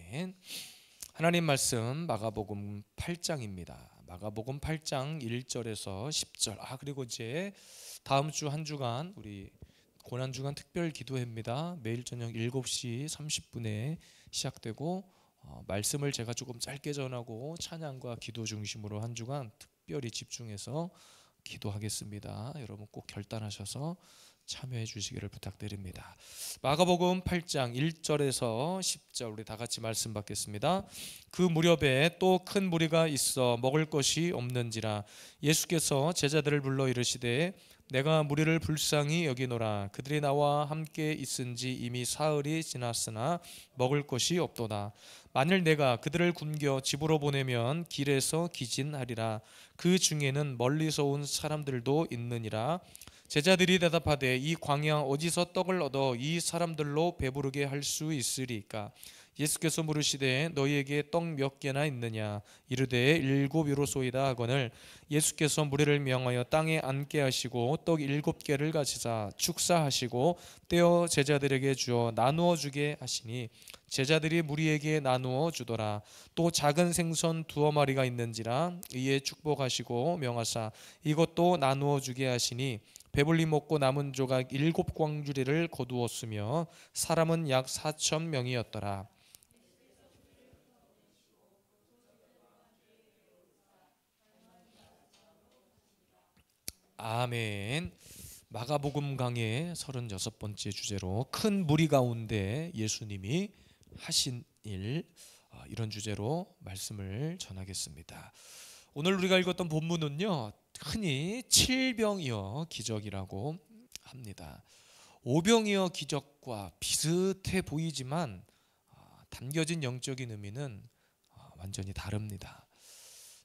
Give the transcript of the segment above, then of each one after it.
아멘. 하나님 말씀 마가복음 8장입니다. 마가복음 8장 1절에서 10절. 그리고 이제 다음 주 한 주간 우리 고난주간 특별 기도회입니다. 매일 저녁 7시 30분에 시작되고 말씀을 제가 조금 짧게 전하고 찬양과 기도 중심으로 한 주간 특별히 집중해서 기도하겠습니다. 여러분 꼭 결단하셔서 참여해 주시기를 부탁드립니다. 마가복음 8장 1절에서 10절 우리 다 같이 말씀 받겠습니다. 그 무렵에 또 큰 무리가 있어 먹을 것이 없는지라 예수께서 제자들을 불러 이르시되 내가 무리를 불쌍히 여기노라. 그들이 나와 함께 있은지 이미 사흘이 지났으나 먹을 것이 없도다. 만일 내가 그들을 굶겨 집으로 보내면 길에서 기진하리라. 그 중에는 멀리서 온 사람들도 있느니라. 제자들이 대답하되 이 광야 어디서 떡을 얻어 이 사람들로 배부르게 할 수 있으리까? 예수께서 물으시되 너희에게 떡 몇 개나 있느냐? 이르되 7이로소이다 하거늘 예수께서 무리를 명하여 땅에 앉게 하시고 떡 7개를 가지사 축사하시고 떼어 제자들에게 주어 나누어 주게 하시니 제자들이 무리에게 나누어 주더라. 또 작은 생선 2마리가 있는지라 이에 축복하시고 명하사 이것도 나누어 주게 하시니 배불리 먹고 남은 조각 7광주리를 거두었으며 사람은 약 4,000명이었더라. 아멘. 마가복음 강의 36번째 주제로 큰 무리 가운데 예수님이 하신 일, 이런 주제로 말씀을 전하겠습니다. 오늘 우리가 읽었던 본문은요, 흔히 칠병이어 기적이라고 합니다. 오병이어 기적과 비슷해 보이지만 담겨진 영적인 의미는 완전히 다릅니다.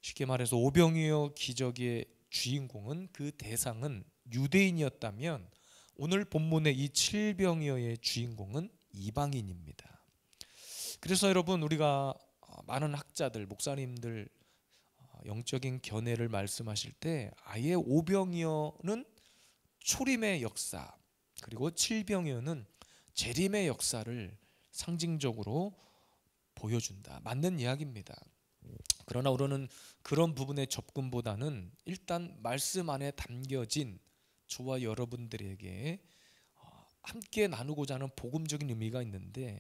쉽게 말해서 오병이어 기적의 주인공은, 그 대상은 유대인이었다면 오늘 본문의 이 칠병이어의 주인공은 이방인입니다. 그래서 여러분, 우리가 많은 학자들, 목사님들 영적인 견해를 말씀하실 때 아예 오병이어는 초림의 역사, 그리고 칠병이어는 재림의 역사를 상징적으로 보여준다, 맞는 이야기입니다. 그러나 우리는 그런 부분의 접근보다는 일단 말씀 안에 담겨진 저와 여러분들에게 함께 나누고자 하는 복음적인 의미가 있는데,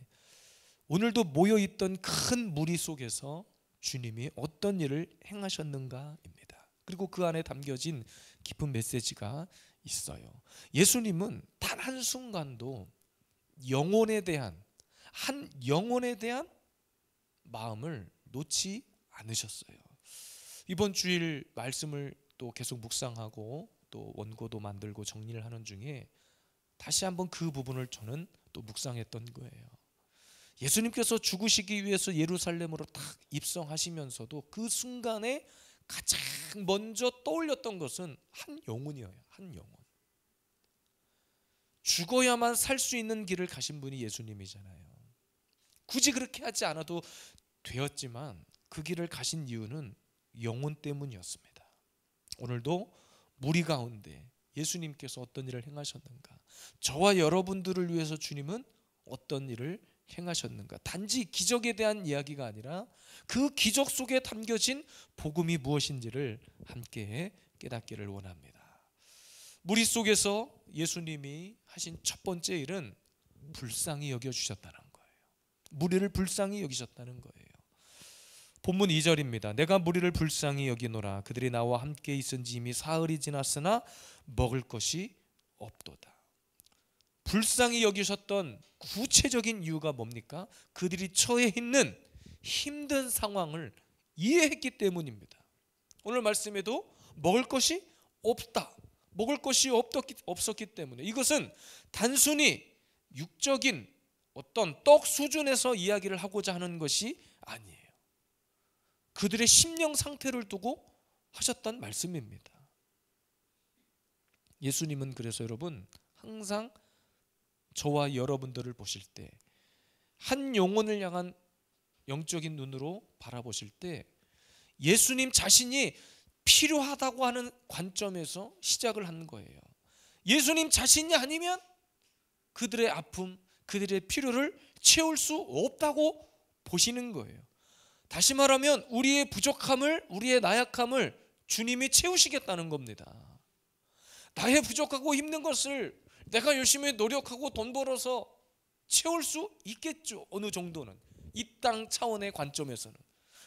오늘도 모여있던 큰 무리 속에서 주님이 어떤 일을 행하셨는가입니다. 그리고 그 안에 담겨진 깊은 메시지가 있어요. 예수님은 단 한순간도 한 영혼에 대한 마음을 놓지 않으셨어요. 이번 주일 말씀을 또 계속 묵상하고 또 원고도 만들고 정리를 하는 중에 다시 한번 그 부분을 저는 또 묵상했던 거예요. 예수님께서 죽으시기 위해서 예루살렘으로 딱 입성하시면서도 그 순간에 가장 먼저 떠올렸던 것은 한 영혼이에요. 한 영혼. 죽어야만 살 수 있는 길을 가신 분이 예수님이잖아요. 굳이 그렇게 하지 않아도 되었지만 그 길을 가신 이유는 영혼 때문이었습니다. 오늘도 무리 가운데 예수님께서 어떤 일을 행하셨는가, 저와 여러분들을 위해서 주님은 어떤 일을 행하셨는가, 단지 기적에 대한 이야기가 아니라 그 기적 속에 담겨진 복음이 무엇인지를 함께 깨닫기를 원합니다. 무리 속에서 예수님이 하신 첫 번째 일은 불쌍히 여겨주셨다는 거예요. 무리를 불쌍히 여기셨다는 거예요. 본문 2절입니다. 내가 무리를 불쌍히 여기노라. 그들이 나와 함께 있은지 이미 사흘이 지났으나 먹을 것이 없도다. 불쌍히 여기셨던 구체적인 이유가 뭡니까? 그들이 처해 있는 힘든 상황을 이해했기 때문입니다. 오늘 말씀에도 먹을 것이 없다, 먹을 것이 없었기 때문에, 이것은 단순히 육적인 어떤 떡 수준에서 이야기를 하고자 하는 것이 아니에요. 그들의 심령 상태를 두고 하셨던 말씀입니다. 예수님은 그래서 여러분, 항상 저와 여러분들을 보실 때, 한 영혼을 향한 영적인 눈으로 바라보실 때 예수님 자신이 필요하다고 하는 관점에서 시작을 하는 거예요. 예수님 자신이 아니면 그들의 아픔, 그들의 필요를 채울 수 없다고 보시는 거예요. 다시 말하면 우리의 부족함을, 우리의 나약함을 주님이 채우시겠다는 겁니다. 나의 부족하고 힘든 것을 내가 열심히 노력하고 돈 벌어서 채울 수 있겠죠. 어느 정도는. 이 땅 차원의 관점에서는.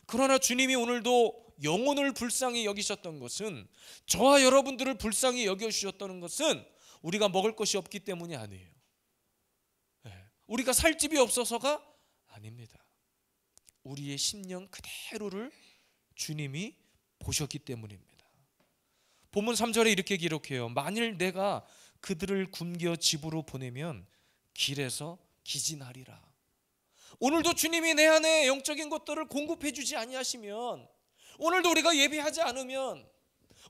그러나 주님이 오늘도 영혼을 불쌍히 여기셨던 것은, 저와 여러분들을 불쌍히 여겨주셨다는 것은 우리가 먹을 것이 없기 때문이 아니에요. 우리가 살 집이 없어서가 아닙니다. 우리의 심령 그대로를 주님이 보셨기 때문입니다. 본문 3절에 이렇게 기록해요. 만일 내가 그들을 굶겨 집으로 보내면 길에서 기진하리라. 오늘도 주님이 내 안에 영적인 것들을 공급해 주지 아니하시면, 오늘도 우리가 예배하지 않으면,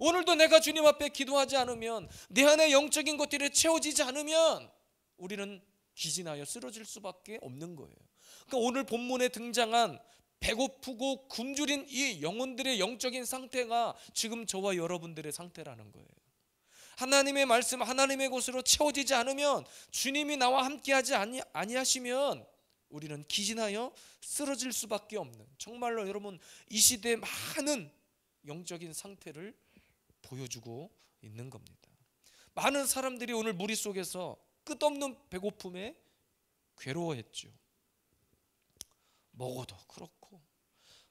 오늘도 내가 주님 앞에 기도하지 않으면, 내 안에 영적인 것들이 채워지지 않으면 우리는 기진하여 쓰러질 수밖에 없는 거예요. 그러니까 오늘 본문에 등장한 배고프고 굶주린 이 영혼들의 영적인 상태가 지금 저와 여러분들의 상태라는 거예요. 하나님의 말씀, 하나님의 것으로 채워지지 않으면, 주님이 나와 함께하지 아니하시면 우리는 기진하여 쓰러질 수밖에 없는, 정말로 여러분 이 시대의 많은 영적인 상태를 보여주고 있는 겁니다. 많은 사람들이 오늘 무리 속에서 끝없는 배고픔에 괴로워했죠. 먹어도 그렇고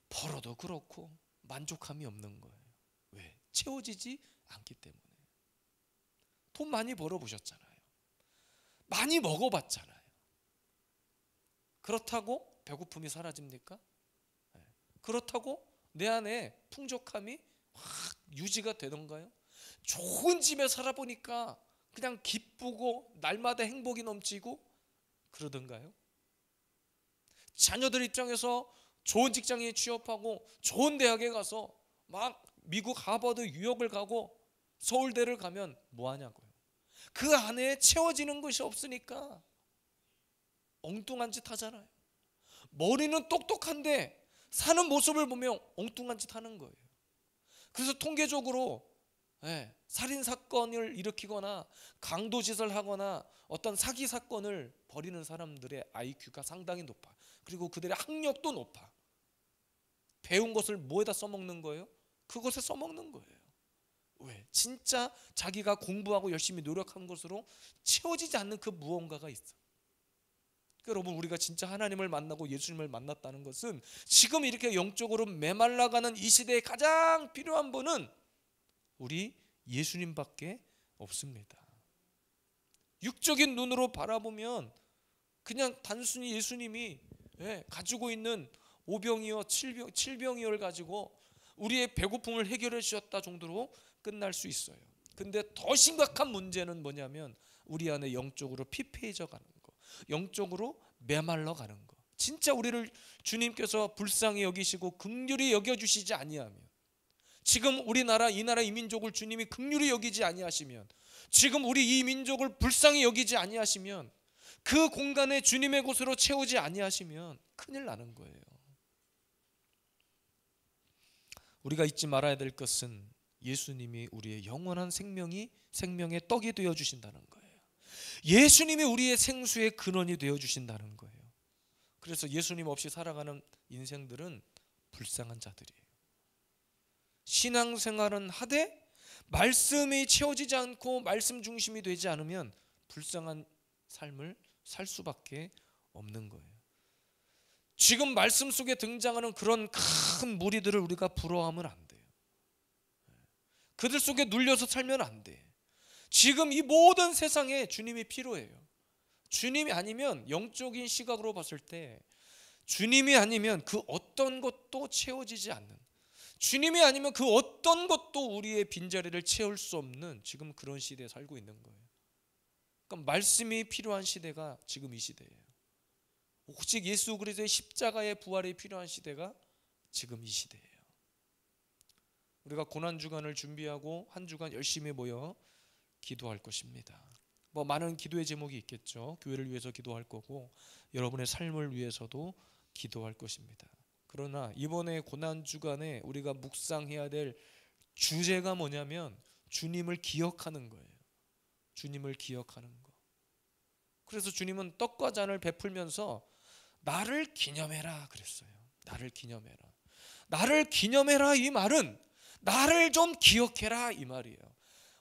벌어도 그렇고 만족함이 없는 거예요. 왜? 채워지지 않기 때문에. 돈 많이 벌어보셨잖아요. 많이 먹어봤잖아요. 그렇다고 배고픔이 사라집니까? 그렇다고 내 안에 풍족함이 확 유지가 되던가요? 좋은 집에 살아보니까 그냥 기쁘고 날마다 행복이 넘치고 그러던가요? 자녀들 입장에서 좋은 직장에 취업하고 좋은 대학에 가서 막 미국 하버드 유학을 가고 서울대를 가면 뭐하냐고요? 그 안에 채워지는 것이 없으니까 엉뚱한 짓 하잖아요. 머리는 똑똑한데 사는 모습을 보면 엉뚱한 짓 하는 거예요. 그래서 통계적으로 살인사건을 일으키거나 강도짓을 하거나 어떤 사기 사건을 벌이는 사람들의 IQ가 상당히 높아. 그리고 그들의 학력도 높아. 배운 것을 뭐에다 써먹는 거예요? 그것에 써먹는 거예요. 왜? 진짜 자기가 공부하고 열심히 노력한 것으로 채워지지 않는 그 무언가가 있어. 여러분, 우리가 진짜 하나님을 만나고 예수님을 만났다는 것은, 지금 이렇게 영적으로 메말라가는 이 시대에 가장 필요한 분은 우리 예수님밖에 없습니다. 육적인 눈으로 바라보면 그냥 단순히 예수님이 가지고 있는 오병이어 칠병이어를 가지고 우리의 배고픔을 해결해 주셨다 정도로 끝날 수 있어요. 근데 더 심각한 문제는 뭐냐면 우리 안에 영적으로 피폐해져 가는 거, 영적으로 메말라 가는 거. 진짜 우리를 주님께서 불쌍히 여기시고 긍휼히 여겨주시지 아니하면, 지금 우리나라 이 나라 이 민족을 주님이 긍휼히 여기지 아니하시면, 지금 우리 이 민족을 불쌍히 여기지 아니하시면, 그 공간에 주님의 곳으로 채우지 아니하시면 큰일 나는 거예요. 우리가 잊지 말아야 될 것은 예수님이 우리의 영원한 생명의 떡이 되어 주신다는 거예요. 예수님이 우리의 생수의 근원이 되어 주신다는 거예요. 그래서 예수님 없이 살아가는 인생들은 불쌍한 자들이에요. 신앙생활은 하되 말씀이 채워지지 않고 말씀 중심이 되지 않으면 불쌍한 삶을 살 수밖에 없는 거예요. 지금 말씀 속에 등장하는 그런 큰 무리들을 우리가 부러워하면 안 돼요. 그들 속에 눌려서 살면 안 돼. 지금 이 모든 세상에 주님이 필요해요. 주님이 아니면, 영적인 시각으로 봤을 때 주님이 아니면 그 어떤 것도 채워지지 않는, 주님이 아니면 그 어떤 것도 우리의 빈자리를 채울 수 없는 지금 그런 시대에 살고 있는 거예요. 그러니까 말씀이 필요한 시대가 지금 이 시대예요. 오직 예수 그리스도의 십자가의 부활이 필요한 시대가 지금 이 시대예요. 우리가 고난주간을 준비하고 한 주간 열심히 모여 기도할 것입니다. 많은 기도의 제목이 있겠죠. 교회를 위해서 기도할 거고 여러분의 삶을 위해서도 기도할 것입니다. 그러나 이번에 고난주간에 우리가 묵상해야 될 주제가 뭐냐면 주님을 기억하는 거예요. 주님을 기억하는 거. 그래서 주님은 떡과 잔을 베풀면서 나를 기념해라 그랬어요. 나를 기념해라. 나를 기념해라 이 말은 나를 좀 기억해라 이 말이에요.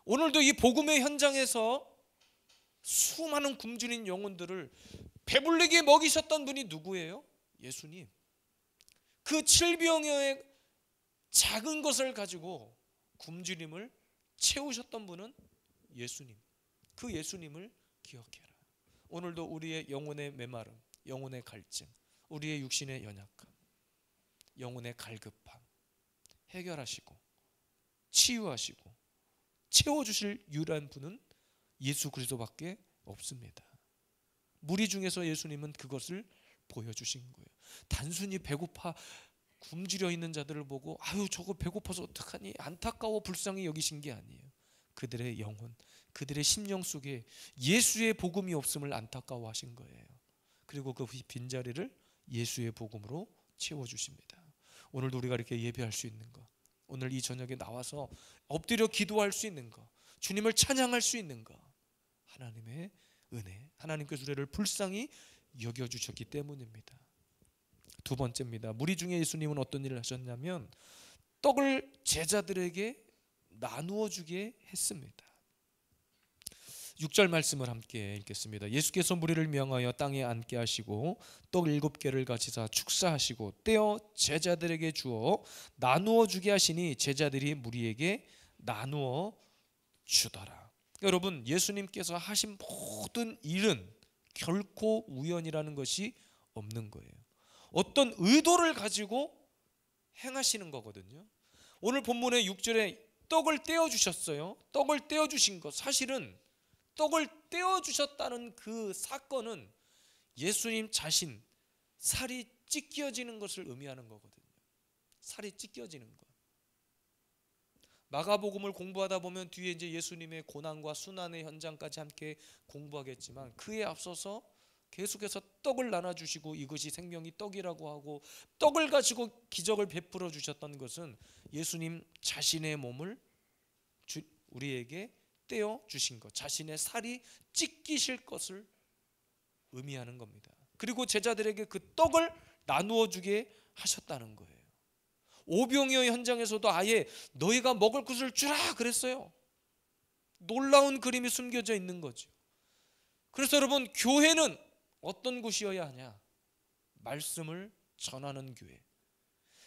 오늘도 이 복음의 현장에서 수많은 굶주린 영혼들을 배불리게 먹이셨던 분이 누구예요? 예수님. 그 7병여의 작은 것을 가지고 굶주림을 채우셨던 분은 예수님. 그 예수님을 기억해라. 오늘도 우리의 영혼의 메마름, 영혼의 갈증, 우리의 육신의 연약함, 영혼의 갈급함 해결하시고 치유하시고 채워주실 유일한 분은 예수 그리스도밖에 없습니다. 무리 중에서 예수님은 그것을 보여주신 거예요. 단순히 배고파 굶주려 있는 자들을 보고 아유 저거 배고파서 어떡하니 안타까워 불쌍히 여기신 게 아니에요. 그들의 영혼, 그들의 심령 속에 예수의 복음이 없음을 안타까워하신 거예요. 그리고 그 빈자리를 예수의 복음으로 채워주십니다. 오늘도 우리가 이렇게 예배할 수 있는 것, 오늘 이 저녁에 나와서 엎드려 기도할 수 있는 것, 주님을 찬양할 수 있는 것, 하나님의 은혜, 하나님께서 우리를 불쌍히 여겨주셨기 때문입니다. 두 번째입니다. 무리 중에 예수님은 어떤 일을 하셨냐면 떡을 제자들에게 나누어 주게 했습니다. 6절 말씀을 함께 읽겠습니다. 예수께서 무리를 명하여 땅에 앉게 하시고 떡 7개를 가지사 축사하시고 떼어 제자들에게 주어 나누어 주게 하시니 제자들이 무리에게 나누어 주더라. 여러분, 예수님께서 하신 모든 일은 결코 우연이라는 것이 없는 거예요. 어떤 의도를 가지고 행하시는 거거든요. 오늘 본문의 6절에 떡을 떼어 주셨어요. 떡을 떼어 주신 것, 사실은 떡을 떼어 주셨다는 그 사건은 예수님 자신 살이 찢겨지는 것을 의미하는 거거든요. 살이 찢겨지는 것. 마가복음을 공부하다 보면 뒤에 이제 예수님의 고난과 순환의 현장까지 함께 공부하겠지만 그에 앞서서 계속해서 떡을 나눠주시고 이것이 생명이 떡이라고 하고 떡을 가지고 기적을 베풀어 주셨던 것은 예수님 자신의 몸을 우리에게 떼어 주신 것, 자신의 살이 찢기실 것을 의미하는 겁니다. 그리고 제자들에게 그 떡을 나누어 주게 하셨다는 거예요. 오병이어 현장에서도 아예 너희가 먹을 것을 주라 그랬어요. 놀라운 그림이 숨겨져 있는 거죠. 그래서 여러분, 교회는 어떤 곳이어야 하냐? 말씀을 전하는 교회,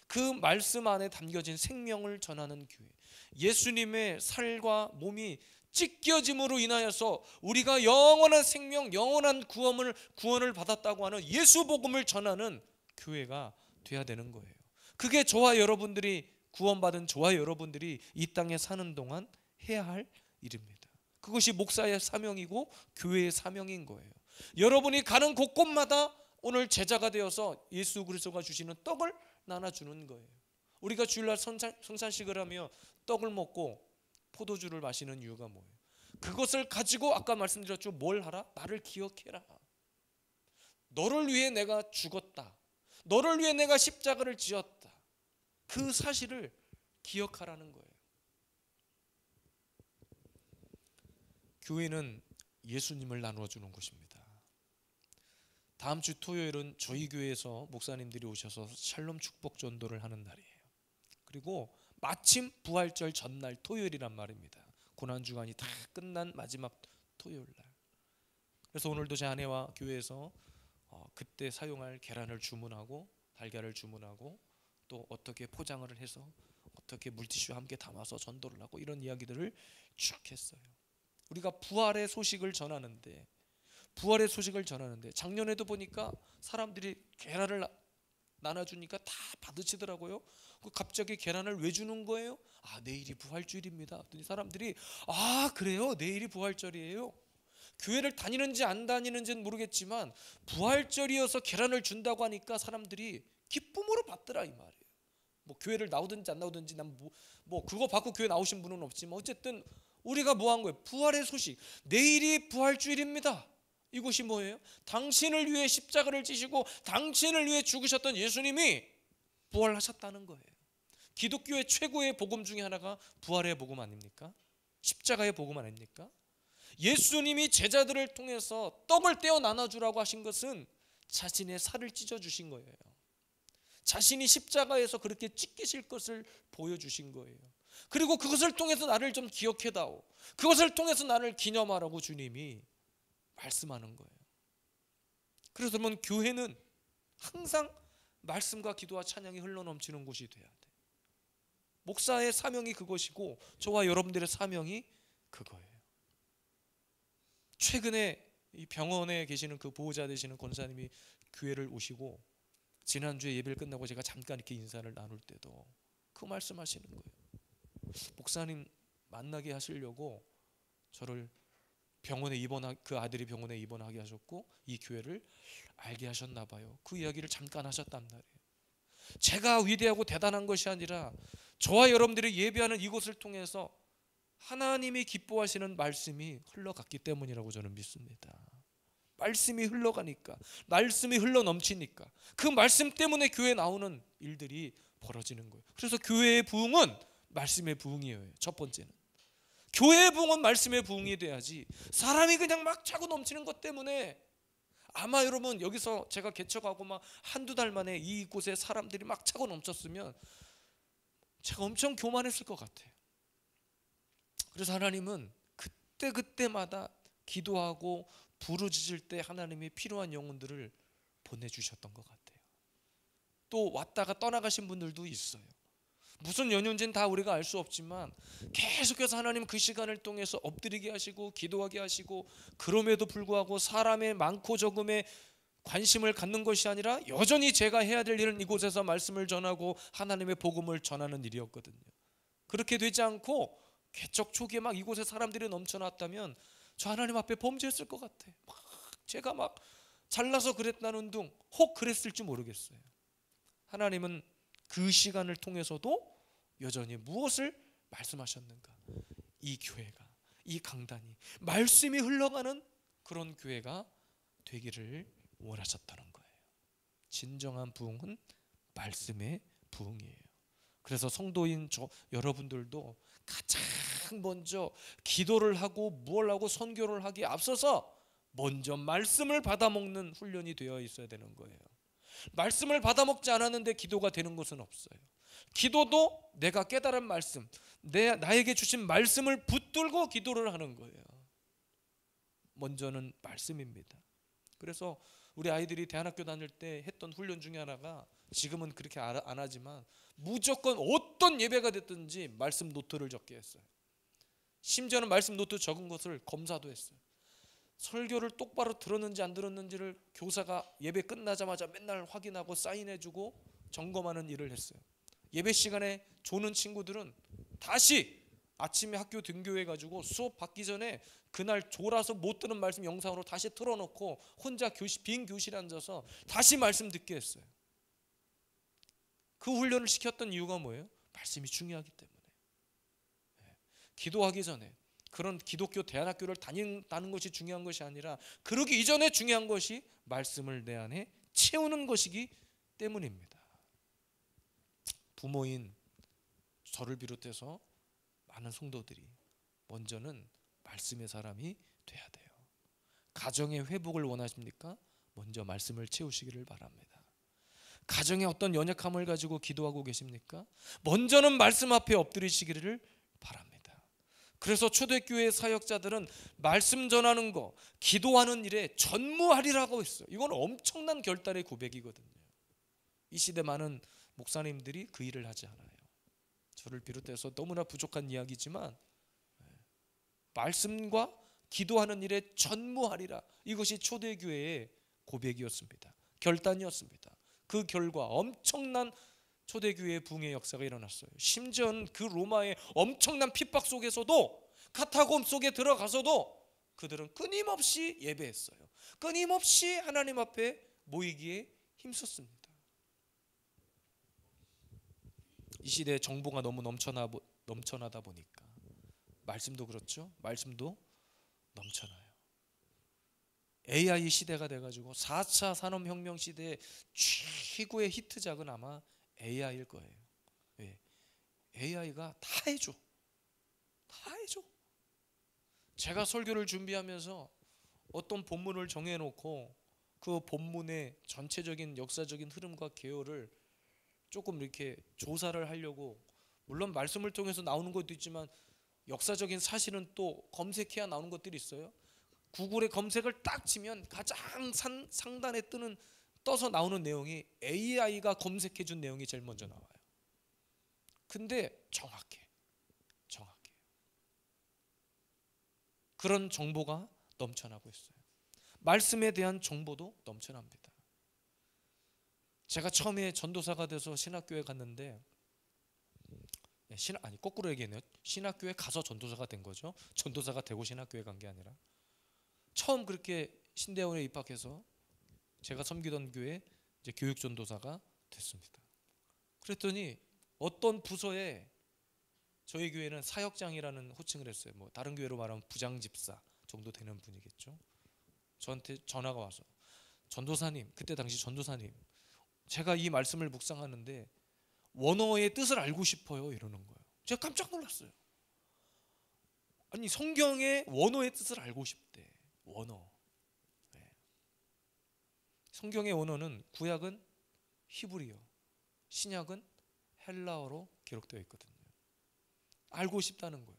그 말씀 안에 담겨진 생명을 전하는 교회, 예수님의 살과 몸이 찢겨짐으로 인하여서 우리가 영원한 생명, 영원한 구원을 받았다고 하는 예수 복음을 전하는 교회가 돼야 되는 거예요. 그게 저와 여러분들이 구원받은 저와 여러분들이 이 땅에 사는 동안 해야 할 일입니다. 그것이 목사의 사명이고 교회의 사명인 거예요. 여러분이 가는 곳곳마다 오늘 제자가 되어서 예수 그리스도가 주시는 떡을 나눠주는 거예요. 우리가 주일날 성찬식을 하며 떡을 먹고 포도주를 마시는 이유가 뭐예요? 그것을 가지고 아까 말씀드렸죠. 뭘 하라? 나를 기억해라. 너를 위해 내가 죽었다. 너를 위해 내가 십자가를 지었다. 그 사실을 기억하라는 거예요. 교회는 예수님을 나누어주는 곳입니다. 다음 주 토요일은 저희 교회에서 목사님들이 오셔서 샬롬 축복 전도를 하는 날이에요. 그리고 마침 부활절 전날 토요일이란 말입니다. 고난주간이 다 끝난 마지막 토요일 날. 그래서 오늘도 제 아내와 교회에서 그때 사용할 계란을 주문하고 달걀을 주문하고 또 어떻게 포장을 해서 어떻게 물티슈와 함께 담아서 전도를 하고 이런 이야기들을 쭉 했어요. 우리가 부활의 소식을 전하는데 작년에도 보니까 사람들이 계란을 나눠주니까 다 받으시더라고요. 갑자기 계란을 왜 주는 거예요? 내일이 부활주일입니다. 사람들이 그래요? 내일이 부활절이에요? 교회를 다니는지 안 다니는지는 모르겠지만 부활절이어서 계란을 준다고 하니까 사람들이 기쁨으로 받더라 이 말이에요. 뭐 교회를 나오든지 안 나오든지 난 뭐 그거 받고 교회 나오신 분은 없지만 어쨌든 우리가 뭐 한 거예요? 부활의 소식. 내일이 부활주일입니다. 이것이 뭐예요? 당신을 위해 십자가를 지시고 당신을 위해 죽으셨던 예수님이 부활하셨다는 거예요. 기독교의 최고의 복음 중에 하나가 부활의 복음 아닙니까? 십자가의 복음 아닙니까? 예수님이 제자들을 통해서 떡을 떼어 나눠주라고 하신 것은 자신의 살을 찢어주신 거예요. 자신이 십자가에서 그렇게 찢기실 것을 보여주신 거예요. 그리고 그것을 통해서 나를 좀 기억해다오, 그것을 통해서 나를 기념하라고 주님이 말씀하는 거예요. 그래서 그러면 교회는 항상 말씀과 기도와 찬양이 흘러넘치는 곳이 돼야 돼. 목사의 사명이 그것이고 저와 여러분들의 사명이 그거예요. 최근에 이 병원에 계시는 그 보호자 되시는 권사님이 교회를 오시고 지난주에 예배를 끝나고 제가 잠깐 이렇게 인사를 나눌 때도 그 말씀하시는 거예요. 목사님 만나게 하시려고 저를 그 아들이 병원에 입원하게 하셨고 이 교회를 알게 하셨나 봐요. 그 이야기를 잠깐 하셨단 말이에요. 제가 위대하고 대단한 것이 아니라 저와 여러분들이 예배하는 이곳을 통해서 하나님이 기뻐하시는 말씀이 흘러갔기 때문이라고 저는 믿습니다. 말씀이 흘러가니까, 말씀이 흘러넘치니까 그 말씀 때문에 교회에 나오는 일들이 벌어지는 거예요. 그래서 교회의 부흥은 말씀의 부흥이에요. 첫 번째는 교회의 부흥은 말씀의 부흥이 돼야지, 사람이 그냥 막 차고 넘치는 것 때문에 아마 여러분 여기서 제가 개척하고 막 한두 달 만에 이곳에 사람들이 막 차고 넘쳤으면 제가 엄청 교만했을 것 같아요. 그래서 하나님은 그때마다 기도하고 부르짖을 때 하나님이 필요한 영혼들을 보내주셨던 것 같아요. 또 왔다가 떠나가신 분들도 있어요. 무슨 연유인지는 다 우리가 알 수 없지만 계속해서 하나님 그 시간을 통해서 엎드리게 하시고 기도하게 하시고, 그럼에도 불구하고 사람의 많고 적음에 관심을 갖는 것이 아니라 여전히 제가 해야 될 일은 이곳에서 말씀을 전하고 하나님의 복음을 전하는 일이었거든요. 그렇게 되지 않고 개척 초기에 막 이곳에 사람들이 넘쳐났다면 저 하나님 앞에 범죄했을 것 같아요. 제가 막 잘나서 그랬다는 둥, 혹 그랬을지 모르겠어요. 하나님은 그 시간을 통해서도 여전히 무엇을 말씀하셨는가? 이 교회가, 이 강단이 말씀이 흘러가는 그런 교회가 되기를 원하셨다는 거예요. 진정한 부흥은 말씀의 부흥이에요. 그래서 성도인 여러분들도 가장 먼저 기도를 하고 무엇을 하고 선교를 하기에 앞서서 먼저 말씀을 받아먹는 훈련이 되어 있어야 되는 거예요. 말씀을 받아먹지 않았는데 기도가 되는 것은 없어요. 기도도 내가 깨달은 말씀, 나에게 주신 말씀을 붙들고 기도를 하는 거예요. 먼저는 말씀입니다. 그래서 우리 아이들이 대안학교 다닐 때 했던 훈련 중에 하나가, 지금은 그렇게 안 하지만 무조건 어떤 예배가 됐든지 말씀 노트를 적게 했어요. 심지어는 말씀 노트 적은 것을 검사도 했어요. 설교를 똑바로 들었는지 안 들었는지를 교사가 예배 끝나자마자 맨날 확인하고 사인해주고 점검하는 일을 했어요. 예배 시간에 조는 친구들은 다시 아침에 학교 등교해가지고 수업 받기 전에 그날 졸아서 못 들은 말씀 영상으로 다시 틀어놓고 혼자 빈 교실에 앉아서 다시 말씀 듣게 했어요. 그 훈련을 시켰던 이유가 뭐예요? 말씀이 중요하기 때문에. 기도하기 전에 그런 기독교 대안학교를 다닌다는 것이 중요한 것이 아니라 그러기 이전에 중요한 것이 말씀을 내 안에 채우는 것이기 때문입니다. 부모인 저를 비롯해서 많은 성도들이 먼저는 말씀의 사람이 돼야 돼요. 가정의 회복을 원하십니까? 먼저 말씀을 채우시기를 바랍니다. 가정에 어떤 연약함을 가지고 기도하고 계십니까? 먼저는 말씀 앞에 엎드리시기를 바랍니다. 그래서 초대교회 사역자들은 말씀 전하는 거, 기도하는 일에 전무하리라고 했어요. 이건 엄청난 결단의 고백이거든요. 이 시대 많은 목사님들이 그 일을 하지 않아요. 저를 비롯해서 너무나 부족한 이야기지만 말씀과 기도하는 일에 전무하리라, 이것이 초대교회의 고백이었습니다. 결단이었습니다. 그 결과 엄청난 초대교회의 부흥의 역사가 일어났어요. 심지어는 그 로마의 엄청난 핍박 속에서도, 카타콤 속에 들어가서도 그들은 끊임없이 예배했어요. 끊임없이 하나님 앞에 모이기에 힘썼습니다. 이 시대에 정보가 너무 넘쳐나다 보니까 말씀도 그렇죠. 말씀도 넘쳐나요. AI 시대가 돼가지고 4차 산업혁명 시대의 최고의 히트작은 아마 AI일 거예요. 왜? AI가 다 해줘. 다 해줘. 제가 설교를 준비하면서 어떤 본문을 정해놓고 그 본문의 전체적인 역사적인 흐름과 개요를 조금 이렇게 조사를 하려고, 물론 말씀을 통해서 나오는 것도 있지만 역사적인 사실은 또 검색해야 나오는 것들이 있어요. 구글에 검색을 딱 치면 가장 상단에 떠서 나오는 내용이 AI가 검색해 준 내용이 제일 먼저 나와요. 근데 정확해. 그런 정보가 넘쳐나고 있어요. 말씀에 대한 정보도 넘쳐납니다. 제가 처음에 전도사가 돼서 신학교에 갔는데, 거꾸로 얘기했네요. 신학교에 가서 전도사가 된 거죠. 전도사가 되고 신학교에 간 게 아니라, 처음 그렇게 신대원에 입학해서 제가 섬기던 교회 이제 교육 전도사가 됐습니다. 그랬더니 어떤 부서에, 저희 교회는 사역장이라는 호칭을 했어요. 뭐 다른 교회로 말하면 부장집사 정도 되는 분이겠죠. 저한테 전화가 와서, 전도사님, 그때 당시 전도사님, 제가 이 말씀을 묵상하는데 원어의 뜻을 알고 싶어요, 이러는 거예요. 제가 깜짝 놀랐어요. 아니, 성경의 원어의 뜻을 알고 싶대. 원어. 성경의 원어는 구약은 히브리어, 신약은 헬라어로 기록되어 있거든요. 알고 싶다는 거예요.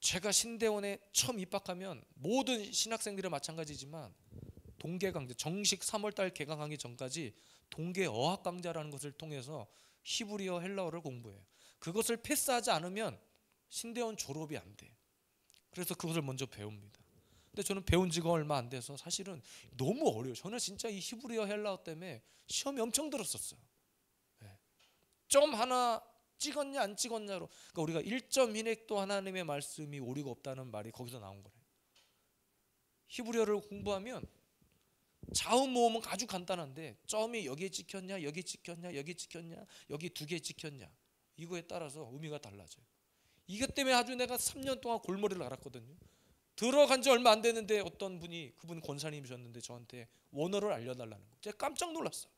제가 신대원에 처음 입학하면 모든 신학생들이 마찬가지지만 동계 강좌, 정식 3월달 개강하기 전까지 동계 어학 강좌라는 것을 통해서 히브리어, 헬라어를 공부해요. 그것을 패스하지 않으면 신대원 졸업이 안 돼. 그래서 그것을 먼저 배웁니다. 근데 저는 배운 지가 얼마 안 돼서 사실은 너무 어려워요. 저는 진짜 이 히브리어, 헬라어 때문에 시험이 엄청 들었었어요. 점 하나 찍었냐 안 찍었냐로, 그러니까 우리가 1점 흰획도 하나님의 말씀이 오류가 없다는 말이 거기서 나온 거예요. 히브리어를 공부하면 자음 모음은 아주 간단한데 점이 여기에 찍혔냐, 여기 찍혔냐, 여기 찍혔냐, 여기 2개 찍혔냐, 이거에 따라서 의미가 달라져요. 이것 때문에 아주 내가 3년 동안 골머리를 앓았거든요. 들어간 지 얼마 안 됐는데 어떤 분이, 그분 권사님이셨는데 저한테 원어를 알려달라는 거예요. 제가 깜짝 놀랐어요.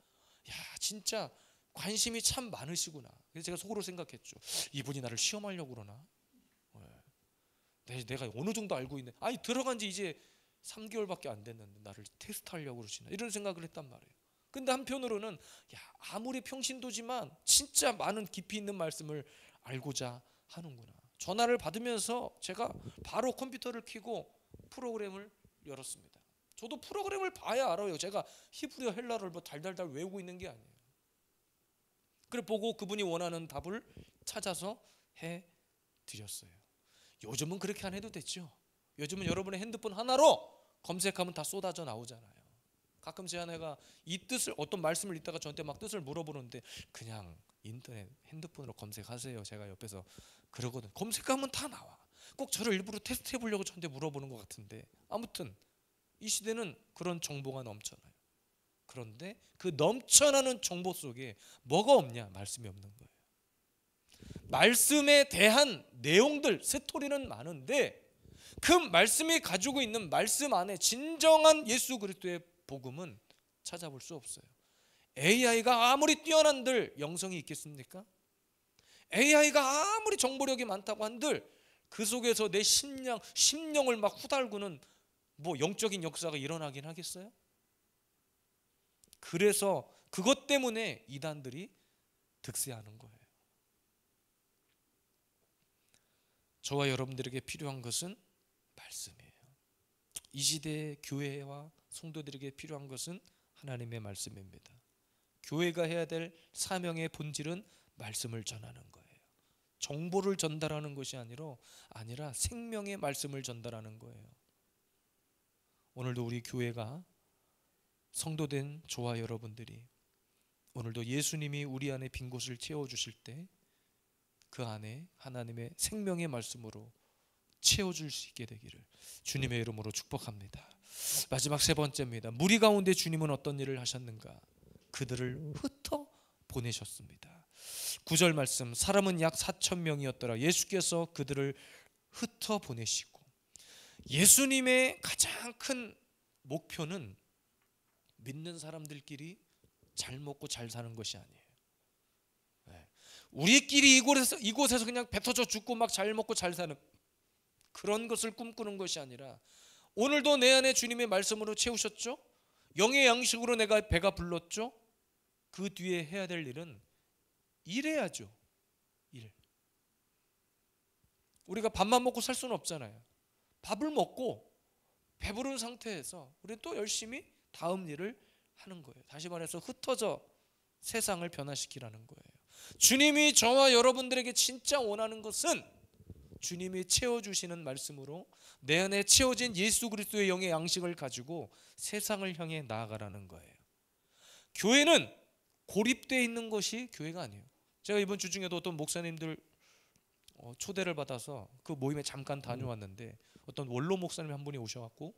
야, 진짜 관심이 참 많으시구나. 그래서 제가 속으로 생각했죠. 이분이 나를 시험하려고 그러나? 내가 어느 정도 알고 있네. 아니, 들어간 지 이제 3개월밖에 안 됐는데 나를 테스트하려고 그러시나, 이런 생각을 했단 말이에요. 근데 한편으로는 아무리 평신도지만 진짜 많은 깊이 있는 말씀을 알고자 하는구나. 전화를 받으면서 제가 바로 컴퓨터를 켜고 프로그램을 열었습니다. 저도 프로그램을 봐야 알아요. 제가 히브리어, 헬라어를 뭐 달달달 외우고 있는 게 아니에요. 그래 보고 그분이 원하는 답을 찾아서 해드렸어요. 요즘은 그렇게 안 해도 됐죠. 요즘은 여러분의 핸드폰 하나로 검색하면 다 쏟아져 나오잖아요. 가끔 제 아내가 이 뜻을, 어떤 말씀을 읽다가 저한테 막 뜻을 물어보는데 그냥 인터넷 핸드폰으로 검색하세요. 제가 옆에서 그러거든. 검색하면 다 나와. 꼭 저를 일부러 테스트해 보려고 저한테 물어보는 것 같은데, 아무튼 이 시대는 그런 정보가 넘쳐나요. 그런데 그 넘쳐나는 정보 속에 뭐가 없냐? 말씀이 없는 거예요. 말씀에 대한 내용들, 스토리는 많은데 그 말씀이 가지고 있는 말씀 안에 진정한 예수 그리스도의 복음은 찾아볼 수 없어요. AI가 아무리 뛰어난들 영성이 있겠습니까? AI가 아무리 정보력이 많다고 한들 그 속에서 내 심령을 막 후달구는 뭐 영적인 역사가 일어나긴 하겠어요? 그래서 그것 때문에 이단들이 득세하는 거예요. 저와 여러분들에게 필요한 것은 말씀이에요. 이 시대의 교회와 성도들에게 필요한 것은 하나님의 말씀입니다. 교회가 해야 될 사명의 본질은 말씀을 전하는 거예요. 정보를 전달하는 것이 아니라 생명의 말씀을 전달하는 거예요. 오늘도 우리 교회가 성도된 저와 여러분들이 오늘도 예수님이 우리 안에 빈 곳을 채워주실 때 그 안에 하나님의 생명의 말씀으로 채워줄 수 있게 되기를 주님의 이름으로 축복합니다. 마지막 세 번째입니다. 무리 가운데 주님은 어떤 일을 하셨는가? 그들을 흩어 보내셨습니다. 9절 말씀, 사람은 약 4,000명이었더라. 예수께서 그들을 흩어 보내시고, 예수님의 가장 큰 목표는 믿는 사람들끼리 잘 먹고 잘 사는 것이 아니에요. 우리끼리 이곳에서 그냥 뱉어져 죽고 막 잘 먹고 잘 사는 그런 것을 꿈꾸는 것이 아니라, 오늘도 내 안에 주님의 말씀으로 채우셨죠? 영의 양식으로 내가 배가 불렀죠. 그 뒤에 해야 될 일은 일해야죠. 일. 우리가 밥만 먹고 살 수는 없잖아요. 밥을 먹고 배부른 상태에서 우리는 또 열심히 다음 일을 하는 거예요. 다시 말해서 흩어져 세상을 변화시키라는 거예요. 주님이 저와 여러분들에게 진짜 원하는 것은 주님이 채워주시는 말씀으로 내 안에 채워진 예수 그리스도의 영의 양식을 가지고 세상을 향해 나아가라는 거예요. 교회는 고립되어 있는 것이 교회가 아니에요. 제가 이번 주 중에도 어떤 목사님들 초대를 받아서 그 모임에 잠깐 다녀왔는데 어떤 원로 목사님 한 분이 오셔갖고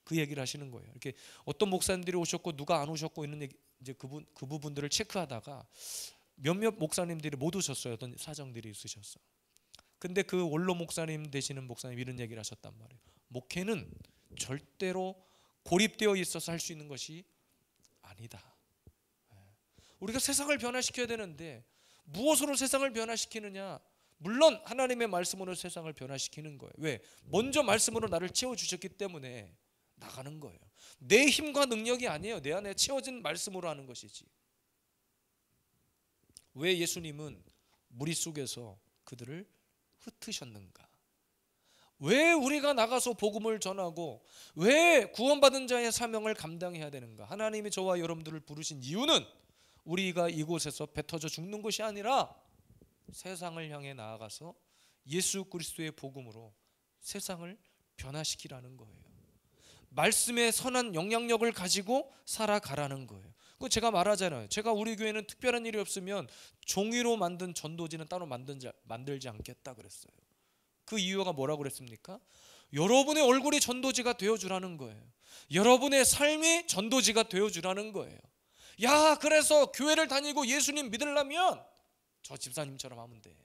그 얘기를 하시는 거예요. 이렇게 어떤 목사님들이 오셨고 누가 안 오셨고 있는 얘기, 이제 그 부분들을 체크하다가 몇몇 목사님들이 못 오셨어요. 어떤 사정들이 있으셨어. 근데 그 원로 목사님 되시는 목사님 이런 얘기를 하셨단 말이에요. 목회는 절대로 고립되어 있어서 할 수 있는 것이 아니다. 우리가 세상을 변화시켜야 되는데 무엇으로 세상을 변화시키느냐? 물론 하나님의 말씀으로 세상을 변화시키는 거예요. 왜? 먼저 말씀으로 나를 채워주셨기 때문에 나가는 거예요. 내 힘과 능력이 아니에요. 내 안에 채워진 말씀으로 하는 것이지. 왜 예수님은 무리 속에서 그들을 흩으셨는가? 왜 우리가 나가서 복음을 전하고 왜 구원받은 자의 사명을 감당해야 되는가? 하나님이 저와 여러분들을 부르신 이유는 우리가 이곳에서 배 터져 죽는 것이 아니라 세상을 향해 나아가서 예수 그리스도의 복음으로 세상을 변화시키라는 거예요. 말씀의 선한 영향력을 가지고 살아가라는 거예요. 그 제가 말하잖아요. 제가 우리 교회는 특별한 일이 없으면 종이로 만든 전도지는 따로 만들지 않겠다 그랬어요. 그 이유가 뭐라고 그랬습니까? 여러분의 얼굴이 전도지가 되어주라는 거예요. 여러분의 삶이 전도지가 되어주라는 거예요. 야, 그래서 교회를 다니고 예수님 믿으려면 저 집사님처럼 하면 돼.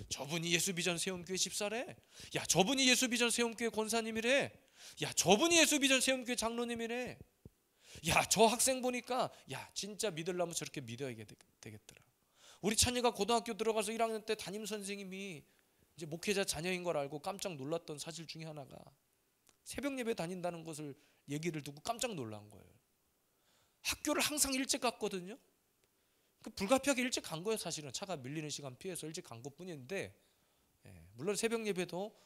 저분이 예수비전 세움교회 집사래. 야, 저분이 예수비전 세움교회 권사님이래. 야, 저분이 예수비전 세움교회 장로님이래. 야, 저 학생 보니까 야, 진짜 믿으려면 저렇게 믿어야 되겠더라. 우리 찬이가 고등학교 들어가서 1학년 때 담임 선생님이 이제 목회자 자녀인 걸 알고 깜짝 놀랐던 사실 중에 하나가 새벽 예배 다닌다는 것을 얘기를 듣고 깜짝 놀란 거예요. 학교를 항상 일찍 갔거든요. 그 불가피하게 일찍 간 거예요. 사실은 차가 밀리는 시간 피해서 일찍 간 것뿐인데, 물론 새벽 예배도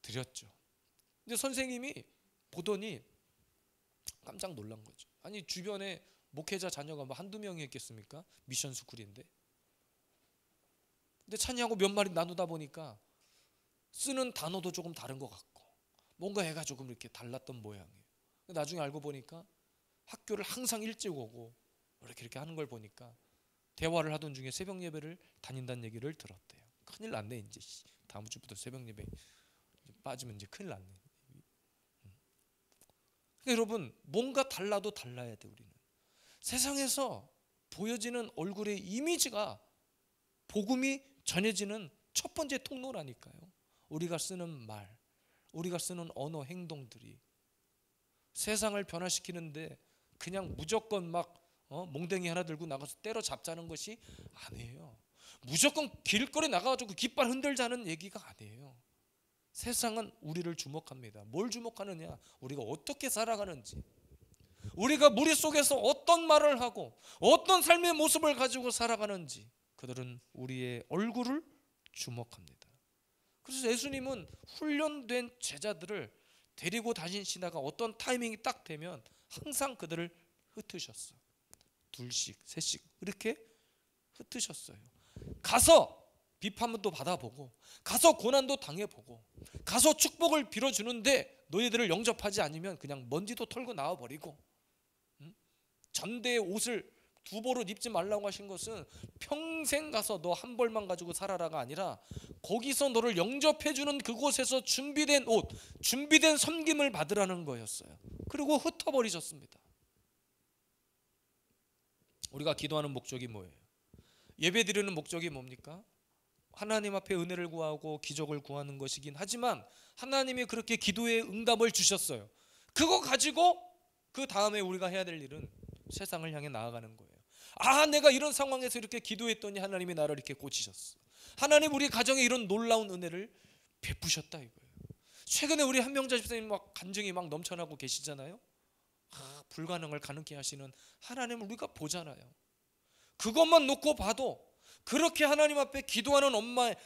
드렸죠. 근데 선생님이 보더니 깜짝 놀란 거죠. 아니, 주변에 목회자 자녀가 뭐 한두 명이 있겠습니까? 미션 스쿨인데. 근데 찬이하고 몇 마리 나누다 보니까 쓰는 단어도 조금 다른 것 같고 뭔가 애가 조금 이렇게 달랐던 모양이에요. 나중에 알고 보니까 학교를 항상 일찍 오고 이렇게 하는 걸 보니까 대화를 하던 중에 새벽 예배를 다닌다는 얘기를 들었대요. 큰일 났네 이제. 다음 주부터 새벽 예배 빠지면 이제 큰일 났네. 그러니까 여러분, 뭔가 달라도 달라야 돼. 우리는 세상에서 보여지는 얼굴의 이미지가 복음이 전해지는 첫 번째 통로라니까요. 우리가 쓰는 말, 우리가 쓰는 언어, 행동들이 세상을 변화시키는데 그냥 무조건 막 몽댕이 하나 들고 나가서 때려잡자는 것이 아니에요. 무조건 길거리 나가가지고 깃발 흔들자는 얘기가 아니에요. 세상은 우리를 주목합니다. 뭘 주목하느냐? 우리가 어떻게 살아가는지, 우리가 무리 속에서 어떤 말을 하고 어떤 삶의 모습을 가지고 살아가는지, 그들은 우리의 얼굴을 주목합니다. 그래서 예수님은 훈련된 제자들을 데리고 다니시다가 어떤 타이밍이 딱 되면 항상 그들을 흩으셨어. 둘씩, 셋씩 이렇게 흩으셨어요. 가서 비판도 받아보고, 가서 고난도 당해보고, 가서 축복을 빌어주는데 너희들을 영접하지 않으면 그냥 먼지도 털고 나와버리고, 전대의 옷을 두 벌을 입지 말라고 하신 것은 평생 가서 너 한 벌만 가지고 살아라가 아니라 거기서 너를 영접해주는 그곳에서 준비된 옷, 준비된 섬김을 받으라는 거였어요. 그리고 흩어버리셨습니다. 우리가 기도하는 목적이 뭐예요? 예배 드리는 목적이 뭡니까? 하나님 앞에 은혜를 구하고 기적을 구하는 것이긴 하지만 하나님이 그렇게 기도의 응답을 주셨어요. 그거 가지고 그 다음에 우리가 해야 될 일은 세상을 향해 나아가는 거예요. 아, 내가 이런 상황에서 이렇게 기도했더니 하나님이 나를 이렇게 고치셨어. 하나님 우리 가정에 이런 놀라운 은혜를 베푸셨다 이거예요. 최근에 우리 한명자 집사님 막 간증이 막 넘쳐나고 계시잖아요. 불가능을 가능케 하시는 하나님을 우리가 보잖아요. 그것만 놓고 봐도 그렇게 하나님 앞에 기도하는 엄마의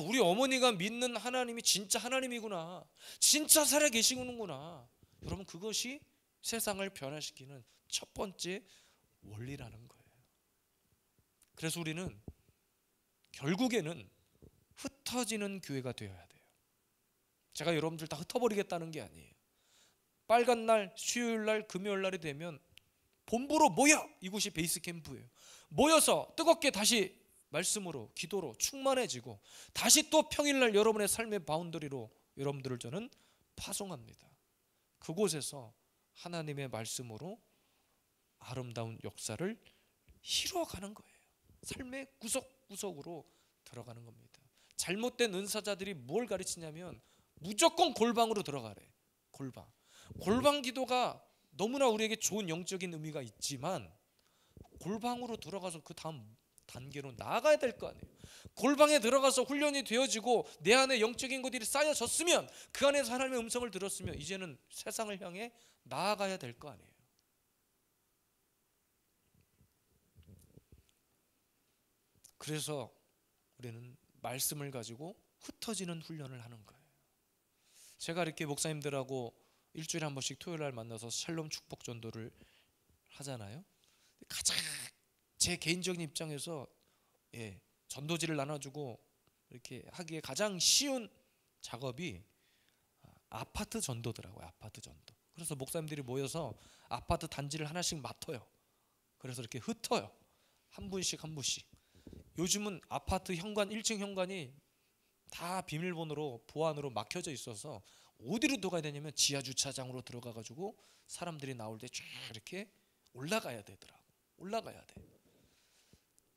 우리 어머니가 믿는 하나님이 진짜 하나님이구나, 진짜 살아계시는구나. 여러분, 그것이 세상을 변화시키는 첫 번째 원리라는 거예요. 그래서 우리는 결국에는 흩어지는 교회가 되어야 돼요. 제가 여러분들 다 흩어버리겠다는 게 아니에요. 빨간 날, 수요일 날, 금요일 날이 되면 본부로 모여! 이곳이 베이스 캠프예요. 모여서 뜨겁게 다시 말씀으로, 기도로 충만해지고 다시 또 평일날 여러분의 삶의 바운더리로 여러분들을 저는 파송합니다. 그곳에서 하나님의 말씀으로 아름다운 역사를 이루어가는 거예요. 삶의 구석구석으로 들어가는 겁니다. 잘못된 은사자들이 뭘 가르치냐면 무조건 골방으로 들어가래. 골방 기도가 너무나 우리에게 좋은 영적인 의미가 있지만 골방으로 들어가서 그 다음 단계로 나아가야 될 거 아니에요. 골방에 들어가서 훈련이 되어지고 내 안에 영적인 것들이 쌓여졌으면, 그 안에서 하나님의 음성을 들었으면 이제는 세상을 향해 나아가야 될 거 아니에요. 그래서 우리는 말씀을 가지고 흩어지는 훈련을 하는 거예요. 제가 이렇게 목사님들하고 일주일에 한 번씩 토요일 날 만나서 샬롬 축복 전도를 하잖아요. 가장 제 개인적인 입장에서 전도지를 나눠주고 이렇게 하기에 가장 쉬운 작업이 아파트 전도더라고요. 아파트 전도. 그래서 목사님들이 모여서 아파트 단지를 하나씩 맡아요. 그래서 이렇게 흩어요. 한 분씩. 요즘은 아파트 현관, 1층 현관이 다 비밀번호로 보안으로 막혀져 있어서 어디로 들어가야 되냐면 지하 주차장으로 들어가 가지고 사람들이 나올 때 쫙 이렇게 올라가야 되더라고. 올라가야 돼.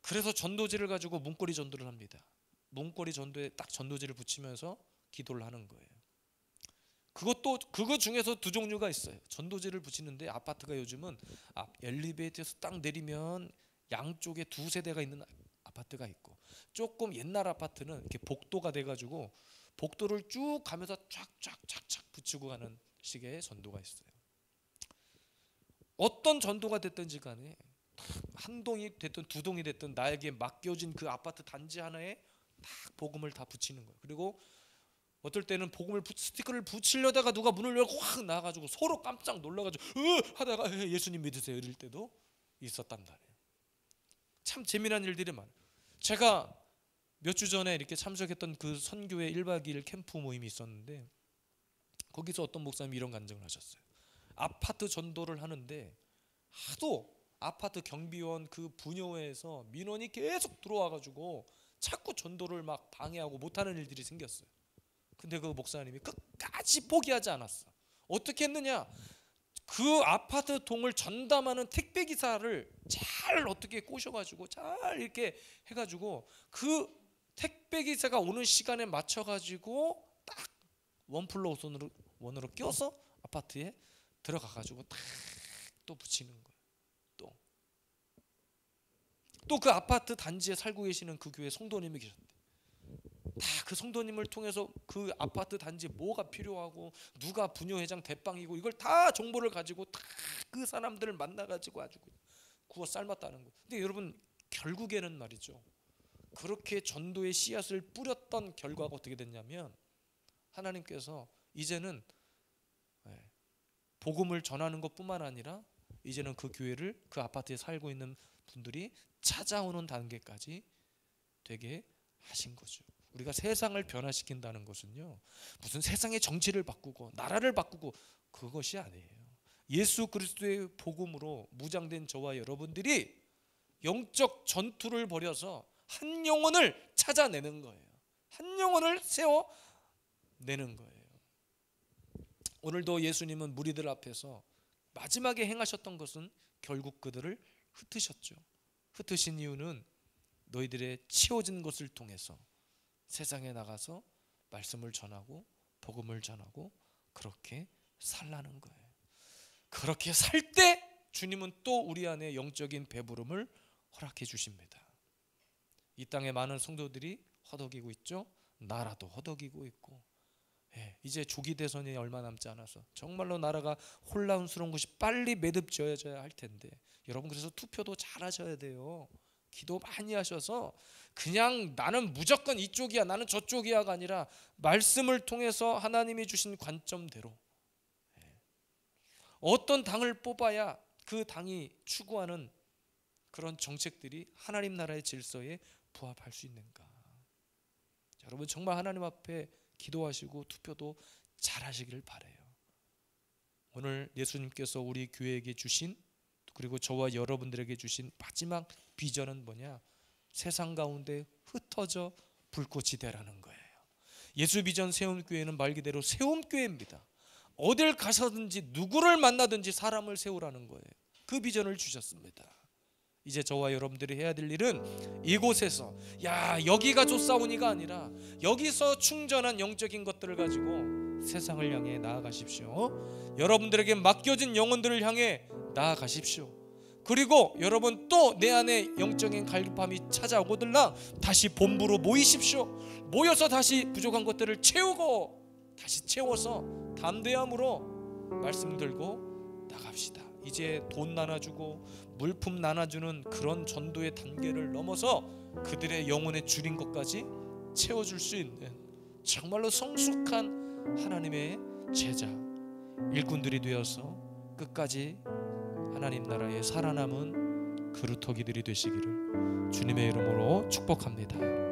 그래서 전도지를 가지고 문고리 전도를 합니다. 문고리 전도에 딱 전도지를 붙이면서 기도를 하는 거예요. 그거 중에서 두 종류가 있어요. 전도지를 붙이는데 아파트가 요즘은 엘리베이터에서 딱 내리면 양쪽에 두 세대가 있는 아파트가 있고, 조금 옛날 아파트는 이렇게 복도가 돼가지고 복도를 쭉 가면서 쫙쫙쫙쫙 붙이고 가는 식의 전도가 있어요. 어떤 전도가 됐든지 간에 한 동이 됐든 두 동이 됐든 나에게 맡겨진 그 아파트 단지 하나에 딱 복음을 다 붙이는 거예요. 그리고 어떨 때는 복음을 스티커를 붙이려다가 누가 문을 열고 확 나가지고 서로 깜짝 놀라가지고 하다가 예수님 믿으세요 이럴 때도 있었단 말이에요. 참 재미난 일들이 많아요. 제가 몇 주 전에 이렇게 참석했던 그 선교회 1박 2일 캠프 모임이 있었는데, 거기서 어떤 목사님이 이런 간증을 하셨어요. 아파트 전도를 하는데 하도 아파트 경비원 그 부녀회에서 민원이 계속 들어와가지고 자꾸 전도를 막 방해하고 못하는 일들이 생겼어요. 근데 그 목사님이 끝까지 포기하지 않았어. 어떻게 했느냐? 그 아파트 동을 전담하는 택배 기사를 잘 어떻게 꼬셔가지고 잘 이렇게 해가지고 그 택배 기사가 오는 시간에 맞춰가지고 딱 원플로 원으로 껴서 아파트에 들어가가지고 딱 또 붙이는 거예요. 또 그 아파트 단지에 살고 계시는 그 교회 성도님이 계셨대. 다 그 성도님을 통해서 그 아파트 단지에 뭐가 필요하고 누가 부녀회장 대빵이고 이걸 다 정보를 가지고 다 그 사람들을 만나가지고 아주 구워 삶았다는 거예요. 근데 여러분, 결국에는 말이죠, 그렇게 전도의 씨앗을 뿌렸던 결과가 어떻게 됐냐면 하나님께서 이제는 복음을 전하는 것뿐만 아니라 이제는 그 교회를, 그 아파트에 살고 있는 분들이 찾아오는 단계까지 되게 하신 거죠. 우리가 세상을 변화시킨다는 것은요, 무슨 세상의 정치를 바꾸고 나라를 바꾸고 그것이 아니에요. 예수 그리스도의 복음으로 무장된 저와 여러분들이 영적 전투를 벌여서 한 영혼을 찾아내는 거예요. 한 영혼을 세워내는 거예요. 오늘도 예수님은 무리들 앞에서 마지막에 행하셨던 것은 결국 그들을 흩으셨죠. 흩으신 이유는 너희들의 치워진 것을 통해서 세상에 나가서 말씀을 전하고 복음을 전하고 그렇게 살라는 거예요. 그렇게 살 때 주님은 또 우리 안에 영적인 배부름을 허락해 주십니다. 이 땅에 많은 성도들이 허덕이고 있죠. 나라도 허덕이고 있고 이제 조기 대선이 얼마 남지 않아서 정말로 나라가 혼란스러운 것이 빨리 매듭져야 할 텐데, 여러분 그래서 투표도 잘하셔야 돼요. 기도 많이 하셔서 그냥 나는 무조건 이쪽이야 나는 저쪽이야가 아니라 말씀을 통해서 하나님이 주신 관점대로 어떤 당을 뽑아야 그 당이 추구하는 그런 정책들이 하나님 나라의 질서에 부합할 수 있는가. 여러분 정말 하나님 앞에 기도하시고 투표도 잘하시기를 바라요. 오늘 예수님께서 우리 교회에게 주신, 그리고 저와 여러분들에게 주신 마지막 비전은 뭐냐? 세상 가운데 흩어져 불꽃이 되라는 거예요. 예수 비전 세움교회는 말 그대로 세움교회입니다. 어딜 가서든지 누구를 만나든지 사람을 세우라는 거예요. 그 비전을 주셨습니다. 이제 저와 여러분들이 해야 될 일은 이곳에서 여기가 좋사오니가 아니라 여기서 충전한 영적인 것들을 가지고 세상을 향해 나아가십시오. 여러분들에게 맡겨진 영혼들을 향해 나아가십시오. 그리고 여러분 또 내 안에 영적인 갈급함이 찾아오거들라 다시 본부로 모이십시오. 모여서 다시 부족한 것들을 채우고 다시 채워서 담대함으로 말씀 들고 나갑시다. 이제 돈 나눠주고 물품 나눠주는 그런 전도의 단계를 넘어서 그들의 영혼에 줄인 것까지 채워줄 수 있는 정말로 성숙한 하나님의 제자 일꾼들이 되어서 끝까지 하나님 나라에 살아남은 그루터기들이 되시기를 주님의 이름으로 축복합니다.